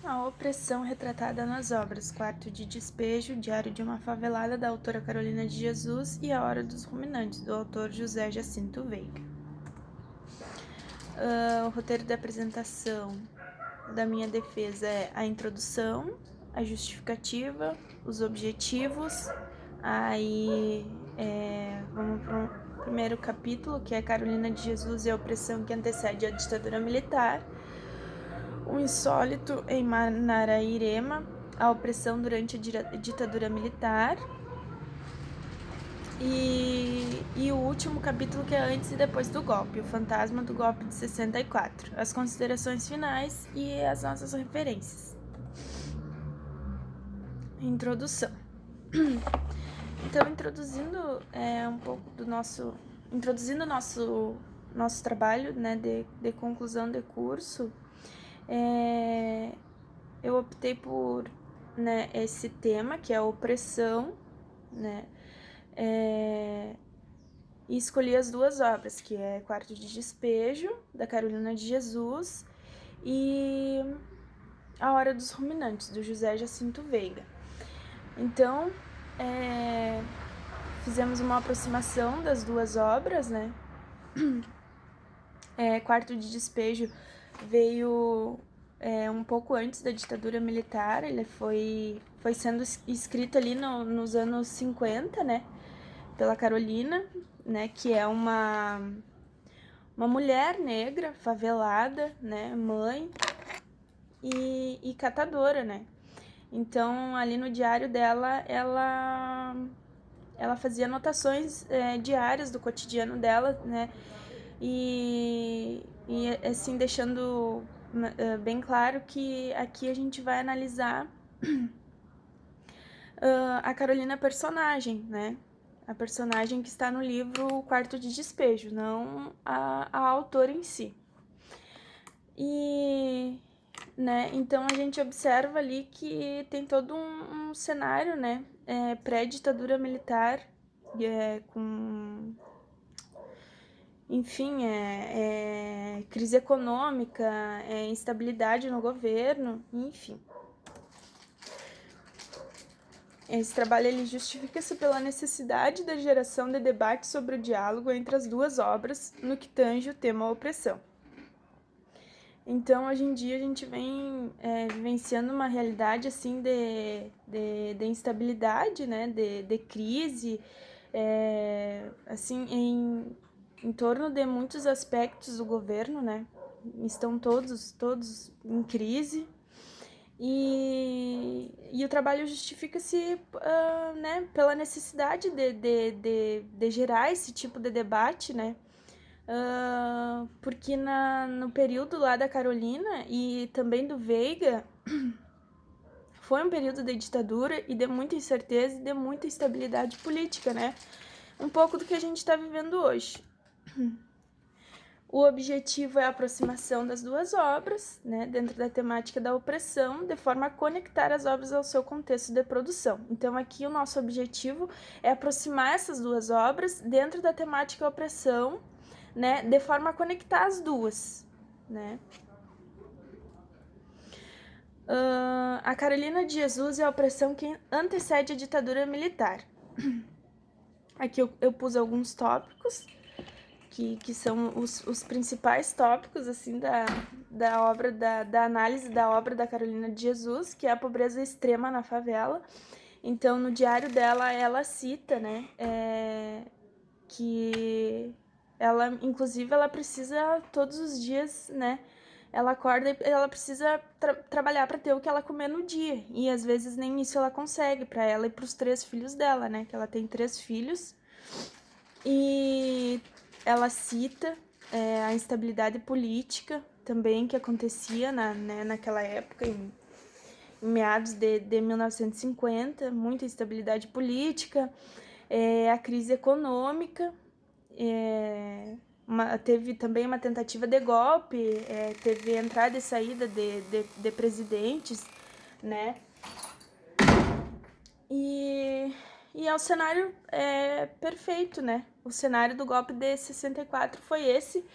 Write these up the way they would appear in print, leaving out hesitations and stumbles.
A opressão retratada nas obras Quarto de Despejo, Diário de uma Favelada, da autora Carolina de Jesus, e A Hora dos Ruminantes, do autor José Jacinto Veiga. O roteiro da apresentação da minha defesa é a introdução, a justificativa, os objetivos. Aí vamos para o primeiro capítulo, que é Carolina de Jesus e a opressão que antecede a ditadura militar. O insólito em Manarairema, a opressão durante a ditadura militar. E o último capítulo, que é antes e depois do golpe, o fantasma do golpe de 64, as considerações finais e as nossas referências. Introdução. Então, introduzindo um pouco do nosso trabalho, né, de conclusão de curso, eu optei por, né, esse tema, que é a opressão, né, e escolhi as duas obras, que é Quarto de Despejo, da Carolina de Jesus, e A Hora dos Ruminantes, do José Jacinto Veiga. Então, fizemos uma aproximação das duas obras, né? Quarto de Despejo veio um pouco antes da ditadura militar, ele foi sendo escrito ali nos anos 50, né? Pela Carolina, né? Que é uma mulher negra, favelada, né? Mãe e catadora, né? Então, ali no diário dela, ela fazia anotações diárias do cotidiano dela, né? E assim, deixando bem claro que aqui a gente vai analisar a Carolina personagem, né? A personagem que está no livro O Quarto de Despejo, não a autora em si. E, né, então a gente observa ali que tem todo um cenário, né, pré-ditadura militar, com, enfim, crise econômica, instabilidade no governo, enfim. Esse trabalho ele justifica-se pela necessidade da geração de debate sobre o diálogo entre as duas obras no que tange o tema opressão. Então, hoje em dia, a gente vem vivenciando uma realidade, assim, de instabilidade, né, de crise, assim, em torno de muitos aspectos do governo, né, estão todos em crise, e o trabalho justifica-se, né, pela necessidade de gerar esse tipo de debate, né, porque no período lá da Carolina e também do Veiga, foi um período de ditadura e de muita incerteza e de muita instabilidade política, né? Um pouco do que a gente está vivendo hoje. O objetivo é a aproximação das duas obras, né, dentro da temática da opressão, de forma a conectar as obras ao seu contexto de produção. Então, aqui o nosso objetivo é aproximar essas duas obras dentro da temática opressão, né, de forma a conectar as duas, né. A Carolina de Jesus e a opressão que antecede a ditadura militar. Aqui eu pus alguns tópicos, que são os principais tópicos, assim, da obra, da análise da obra da Carolina de Jesus, que é a pobreza extrema na favela. Então, no diário dela, ela cita, né, que ela, inclusive, ela precisa todos os dias, né, ela acorda e ela precisa trabalhar para ter o que ela comer no dia, e às vezes nem isso ela consegue, para ela e para os 3 filhos dela, né, que ela tem 3 filhos, e ela cita a instabilidade política também que acontecia naquela época, em meados de 1950, muita instabilidade política, a crise econômica, teve também uma tentativa de golpe, teve entrada e saída de presidentes, né? E é o cenário perfeito, né? O cenário do golpe de 64 foi esse.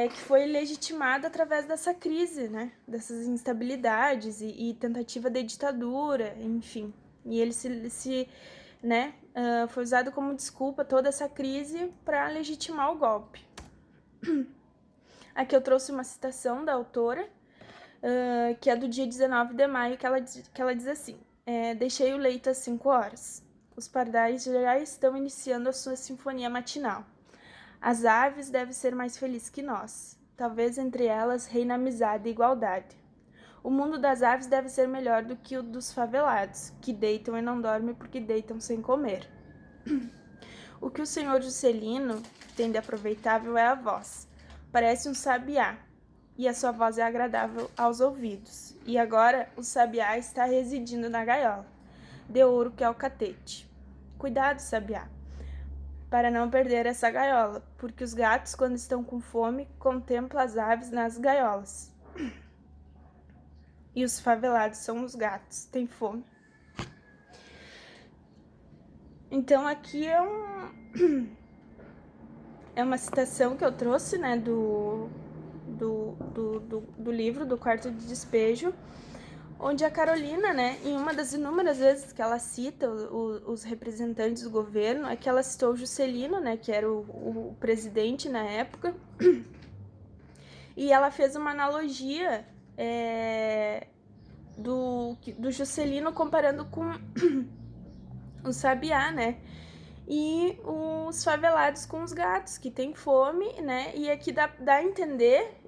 que foi legitimada através dessa crise, né? Dessas instabilidades e tentativa de ditadura, enfim. E ele né, foi usado como desculpa toda essa crise para legitimar o golpe. Aqui eu trouxe uma citação da autora, que é do dia 19 de maio, que ela diz assim: deixei o leito às 5 horas. Os pardais já estão iniciando a sua sinfonia matinal. As aves devem ser mais felizes que nós. Talvez entre elas reine amizade e igualdade. O mundo das aves deve ser melhor do que o dos favelados, que deitam e não dormem porque deitam sem comer. O que o senhor Juscelino tem de aproveitável é a voz. Parece um sabiá, e a sua voz é agradável aos ouvidos. E agora o sabiá está residindo na gaiola, de ouro que é o catete. Cuidado, sabiá, para não perder essa gaiola, porque os gatos, quando estão com fome, contemplam as aves nas gaiolas. E os favelados são os gatos, têm fome. Então aqui é uma citação que eu trouxe, né, do livro, do Quarto de Despejo, onde a Carolina, né, em uma das inúmeras vezes que ela cita os representantes do governo, é que ela citou o Juscelino, né, que era o presidente na época, e ela fez uma analogia do Juscelino comparando com o sabiá, né, e os favelados com os gatos, que tem fome, né, e aqui dá a entender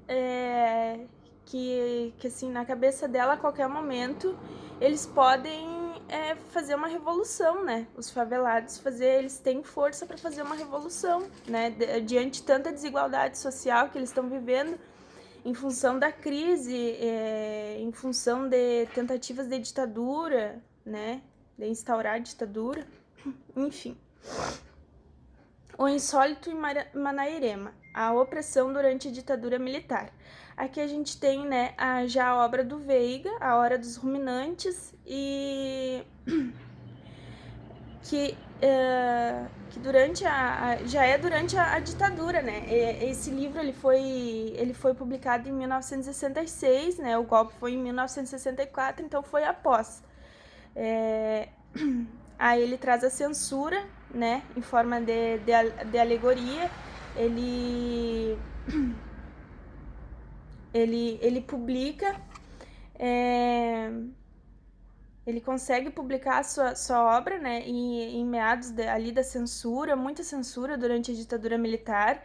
que assim, na cabeça dela, a qualquer momento, eles podem fazer uma revolução, né, os favelados, eles têm força para fazer uma revolução, né, diante de tanta desigualdade social que eles estão vivendo, em função da crise, em função de tentativas de ditadura, né, de instaurar a ditadura, enfim. O insólito em Manairema, a opressão durante a ditadura militar. Aqui a gente tem, né, já a obra do Veiga, A Hora dos Ruminantes, e que durante durante a ditadura, né? Esse livro ele foi publicado em 1966, né? O golpe foi em 1964, então foi após. Aí ele traz a censura, né, em forma de alegoria. Ele publica, ele consegue publicar a sua obra, né, em meados ali da censura, muita censura durante a ditadura militar,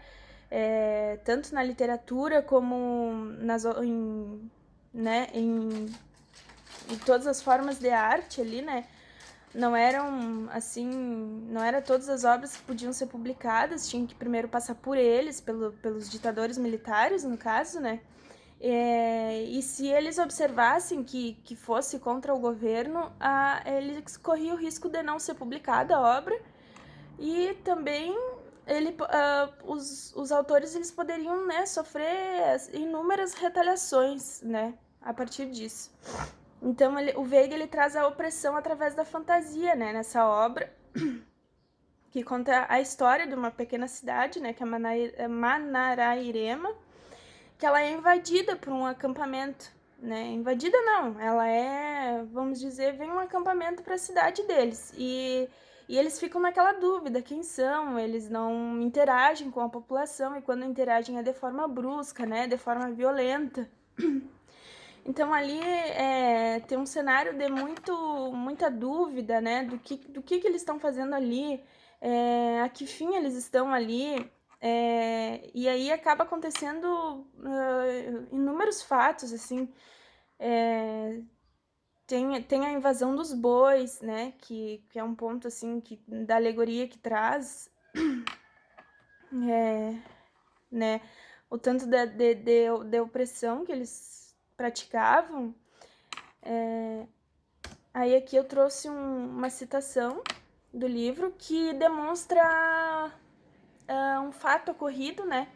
tanto na literatura como em todas as formas de arte ali, né. Não eram, assim, não eram todas as obras que podiam ser publicadas, tinha que primeiro passar por eles, pelos ditadores militares, no caso, né? E se eles observassem que fosse contra o governo, eles corriam o risco de não ser publicada a obra, e também os autores eles poderiam, né, sofrer inúmeras retaliações, né, a partir disso. Então, o Veiga ele traz a opressão através da fantasia, né, nessa obra, que conta a história de uma pequena cidade, né, que é Manarairema, que ela é invadida por um acampamento, né, invadida não, ela vamos dizer, vem um acampamento para a cidade deles, e eles ficam naquela dúvida, quem são, eles não interagem com a população, e quando interagem é de forma brusca, né, de forma violenta. Então ali tem um cenário de muita dúvida, né, do que eles estão fazendo ali, a que fim eles estão ali, e aí acaba acontecendo inúmeros fatos, assim, tem a invasão dos bois, né, que é um ponto, assim, da alegoria que traz, né, o tanto de opressão que eles praticavam. Aí aqui eu trouxe uma citação do livro que demonstra um fato ocorrido, né?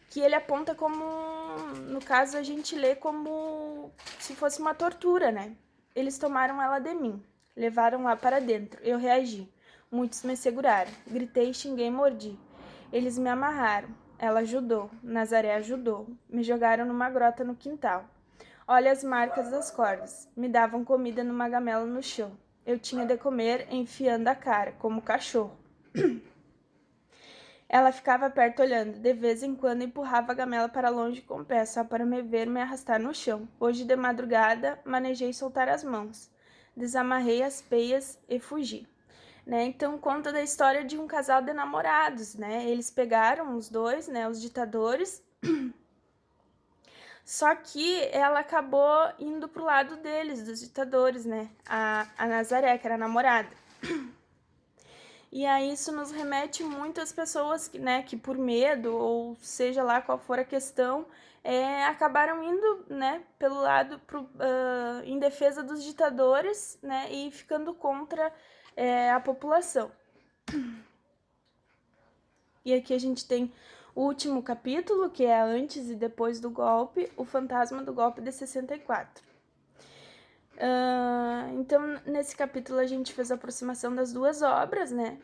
Que ele aponta como, no caso, a gente lê como se fosse uma tortura, né? Eles tomaram ela de mim, levaram lá para dentro. Eu reagi. Muitos me seguraram. Gritei, xinguei, mordi. Eles me amarraram. Ela ajudou. Nazaré ajudou. Me jogaram numa grota no quintal. Olha as marcas das cordas. Me davam comida numa gamela no chão. Eu tinha de comer enfiando a cara, como cachorro. Ela ficava perto olhando. De vez em quando empurrava a gamela para longe com o pé, só para me ver me arrastar no chão. Hoje de madrugada, manejei soltar as mãos. Desamarrei as peias e fugi. Né? Então conta da história de um casal de namorados, né? Eles pegaram os dois, né? Os ditadores. Só que ela acabou indo pro lado deles, dos ditadores, né? A Nazaré, que era a namorada. E aí isso nos remete muito às pessoas que, né, que por medo, ou seja lá qual for a questão, acabaram indo, né, pelo lado em defesa dos ditadores, né, e ficando contra a população. E aqui a gente tem o último capítulo, que é antes e depois do golpe, o fantasma do golpe de 64. Então, nesse capítulo a gente fez a aproximação das duas obras, né?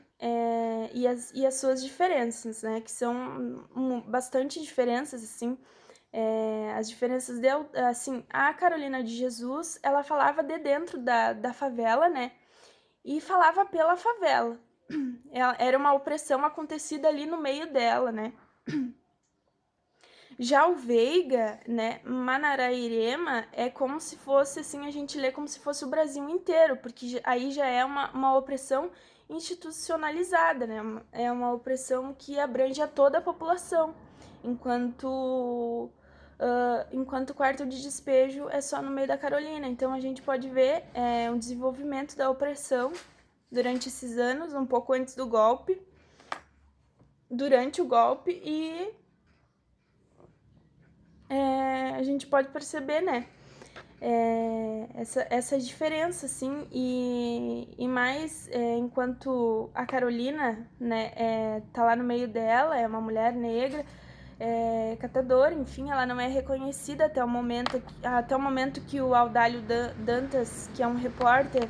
E as suas diferenças, né? Que são bastante diferenças, assim. As diferenças assim, a Carolina de Jesus, ela falava de dentro da favela, né? E falava pela favela. Era uma opressão acontecida ali no meio dela, né? Já o Veiga, né, Manarairema, é como se fosse, assim, a gente lê como se fosse o Brasil inteiro, porque aí já é uma opressão institucionalizada, né, é uma opressão que abrange a toda a população, enquanto o quarto de despejo é só no meio da Carolina. Então a gente pode ver um desenvolvimento da opressão durante esses anos, um pouco antes do golpe, durante o golpe e a gente pode perceber, né, essa diferença, assim, e mais enquanto a Carolina, né, tá lá no meio dela, é uma mulher negra, catadora, enfim, ela não é reconhecida até o momento que o Audálio Dantas, que é um repórter,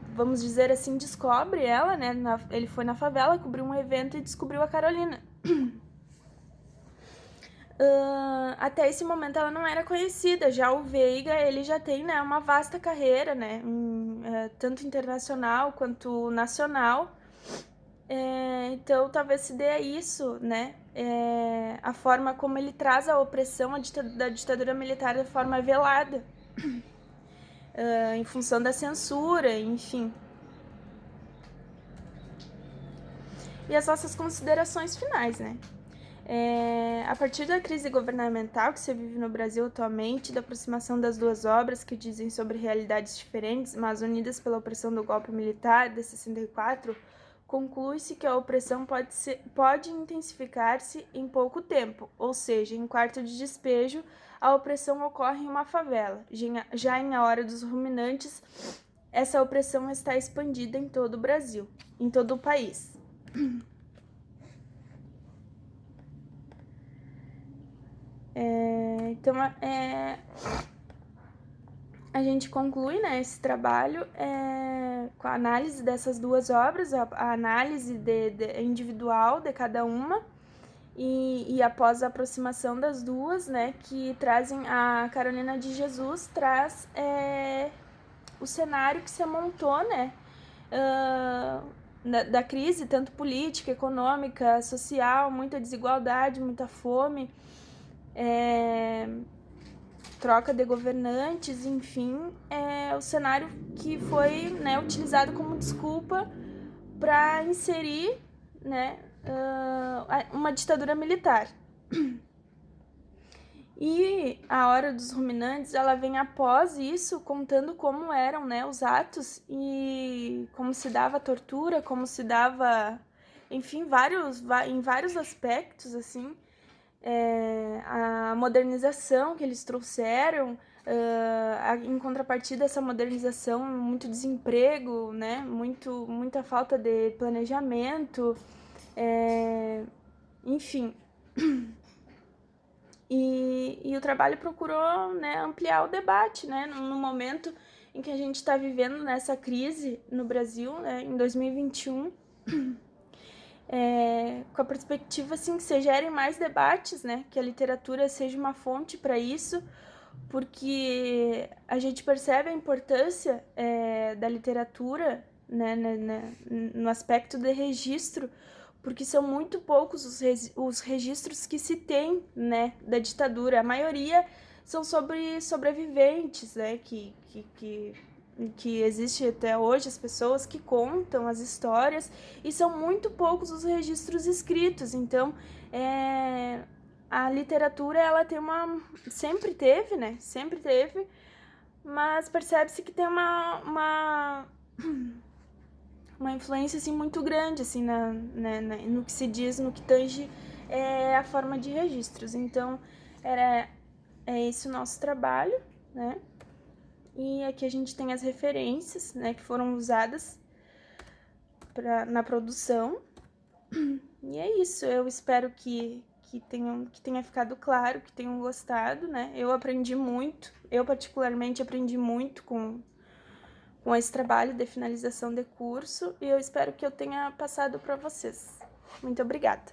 vamos dizer assim, descobre ela, né, ele foi na favela, cobriu um evento e descobriu a Carolina. Até esse momento ela não era conhecida. Já o Veiga, ele já tem, né, uma vasta carreira, né, tanto internacional quanto nacional. Então talvez se dê a isso, né, a forma como ele traz a opressão da ditadura militar de forma velada, em função da censura, enfim. E as nossas considerações finais, né? A partir da crise governamental que se vive no Brasil atualmente, da aproximação das duas obras que dizem sobre realidades diferentes, mas unidas pela opressão do golpe militar de 64, conclui-se que a opressão pode intensificar-se em pouco tempo, ou seja, em quarto de despejo, a opressão ocorre em uma favela. Já em A Hora dos Ruminantes, essa opressão está expandida em todo o Brasil, em todo o país. Então, a gente conclui, né, esse trabalho com a análise dessas duas obras, a análise individual de cada uma, e após a aproximação das duas, né, que trazem a Carolina de Jesus, traz o cenário que se montou, né, da crise, tanto política, econômica, social, muita desigualdade, muita fome, troca de governantes, enfim, o cenário que foi, né, utilizado como desculpa para inserir, né, uma ditadura militar. E A Hora dos Ruminantes, ela vem após isso, contando como eram, né, os atos e como se dava a tortura, como se dava, enfim, em vários aspectos, assim, a modernização que eles trouxeram, em contrapartida essa modernização, muito desemprego, né, muita falta de planejamento, enfim. E o trabalho procurou, né, ampliar o debate, né, no momento em que a gente está vivendo nessa crise no Brasil, né, em 2021, com a perspectiva, assim, que se gerem mais debates, né, que a literatura seja uma fonte para isso, porque a gente percebe a importância da literatura, né, no aspecto de registro, porque são muito poucos os registros que se tem, né, da ditadura. A maioria são sobre sobreviventes, né, que existe até hoje, as pessoas que contam as histórias, e são muito poucos os registros escritos. Então, a literatura, ela tem sempre teve, né? Sempre teve, mas percebe-se que tem uma influência, assim, muito grande, assim, no que se diz, no que tange a forma de registros. Então, é esse o nosso trabalho, né? E aqui a gente tem as referências, né, que foram usadas na produção. E é isso, eu espero que tenha ficado claro, que tenham gostado, né? Eu aprendi muito, eu particularmente aprendi muito com esse trabalho de finalização de curso, e eu espero que eu tenha passado para vocês. Muito obrigada!